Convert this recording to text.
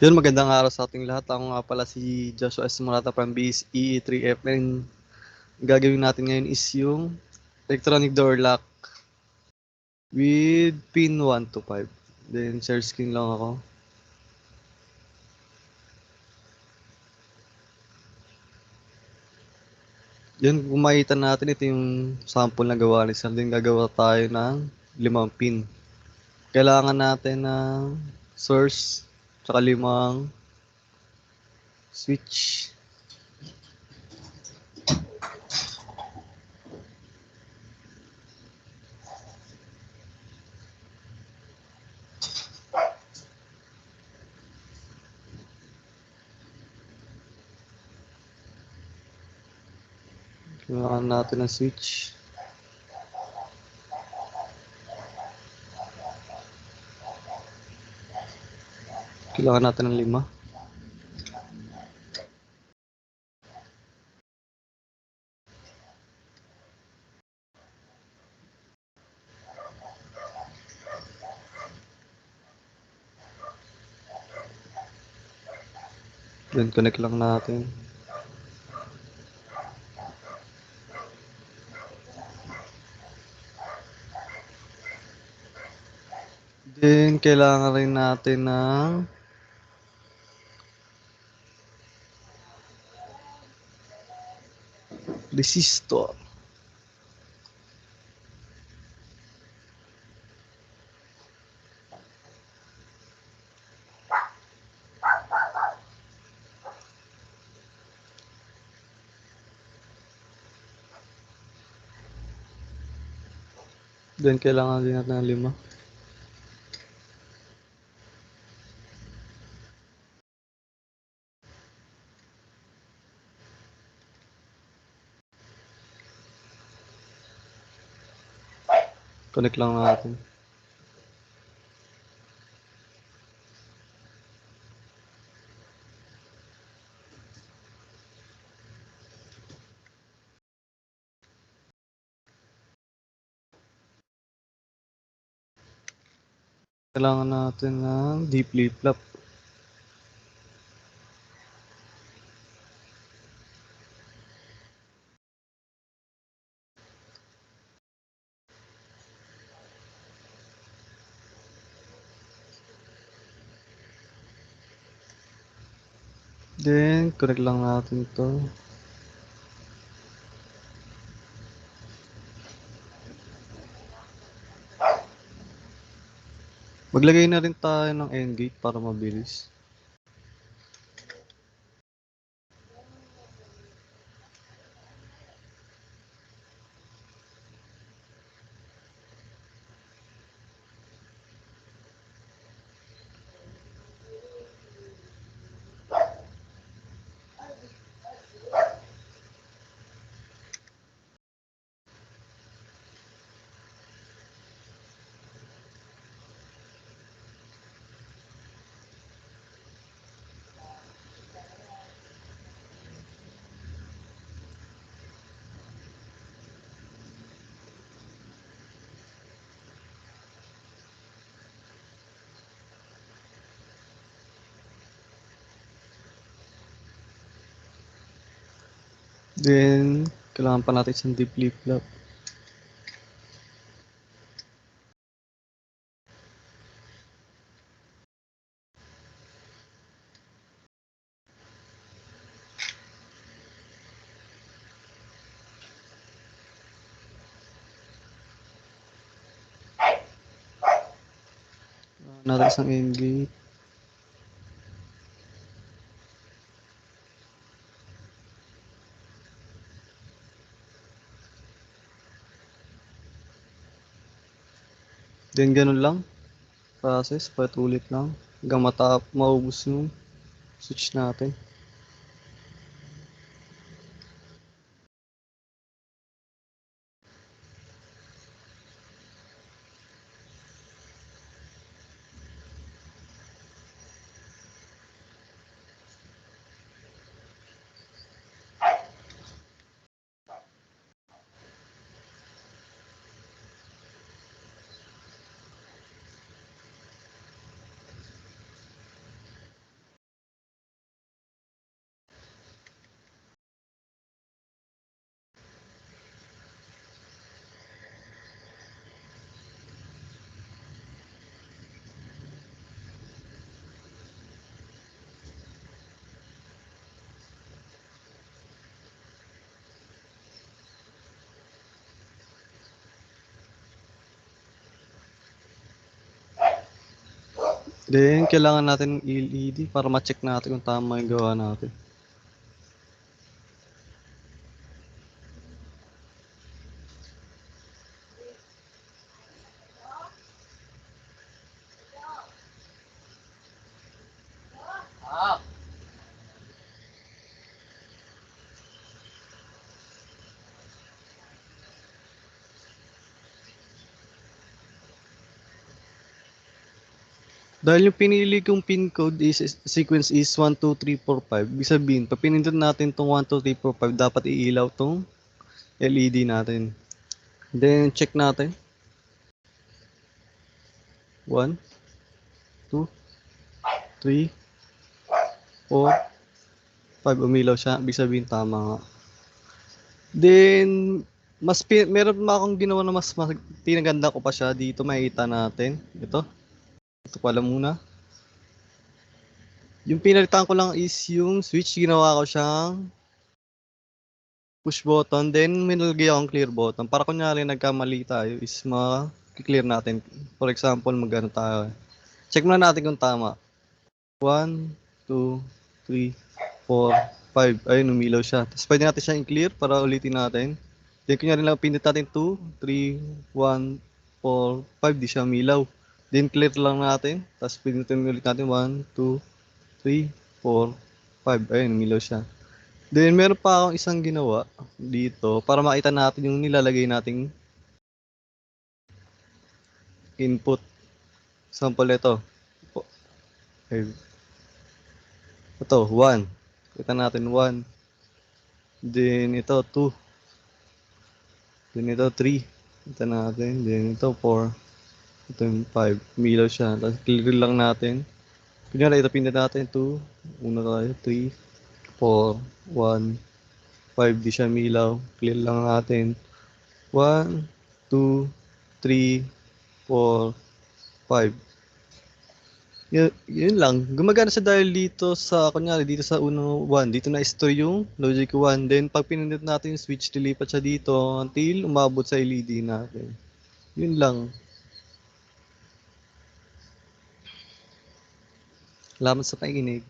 Yun, magandang araw sa ating lahat. Ako nga pala si Joshua S. Morata from BSE 3F, and gagawin natin ngayon is yung electronic door lock with pin 1 to 5. Then share screen lang ako. Yan, kung makita natin, ito yung sample na gawa ni Sir. Then gagawa tayo ng 5 pin. Kailangan natin ng source tsaka 5 switch. Kailangan natin ng switch. Kailangan natin ng 5. Then connect lang natin. Then kailangan rin natin ng resistor. Then kailangan din natin ng 5. Connect lang natin. Kailangan natin ng D flip-flop. Then connect lang natin to. Maglagay na rin tayo ng end gate para mabilis. Then kailangan pa natin isang D flip-flop. Kailangan natin isang end gate. Then ganun lang. Process, patulit lang. Hanggang maubos yung switch natin. Then, kailangan natin ng LED para ma-check natin kung tama yung gawa natin. Dahil yung pinili kong pin code sequence is 1, 2, 3, 4, 5. Ibig sabihin, pag pinindot natin tong 1, 2, 3, 4, 5, dapat iilaw tong LED natin. Then, check natin. 1, 2, 3, 4, 5. Umilaw siya. Ibig sabihin, tama nga. Then, meron pa akong ginawa na mas pinaganda ko pa siya. Dito makikita natin. Ito pala muna. Yung pinalitan ko lang is yung switch. Ginawa ko siyang push button. Then, minalagay akong clear button. Para kunyari nagkamali tayo is ma-clear natin. For example, magano tayo. Check muna natin kung tama. 1, 2, 3, 4, 5. Ayun, umilaw siya. Tapos pwede natin siyang i-clear para ulitin natin. Then, kunyari lang pinit natin 2, 3, 1, 4, 5. Di siya umilaw. Then, clear lang natin. Tapos pinitin ulit natin 1, 2, 3, 4, 5. Ayun, umilaw siya. Then, meron pa akong isang ginawa dito para makita natin yung nilalagay nating input. Sample ito. Ito, 1. Kita natin 1. Then, ito, 2. Then, ito, 3. Kita natin. Then, ito, 4. Ito yung 5. Umilaw siya. Tapos, clear lang natin. Kunyari, ito pinda natin. 2. Una tayo. 3, 4, 1, 5. Di siya umilaw. Clear lang natin. 1, 2, 3, 4, 5. Yun lang. Gumagana siya dahil dito sa, kunyari, dito sa uno 1. Dito na-store yung logic 1. Then, pag pinindot natin yung switch, lilipat siya dito until umabot sa LED natin. Yun lang. Salamat sa pakikinig.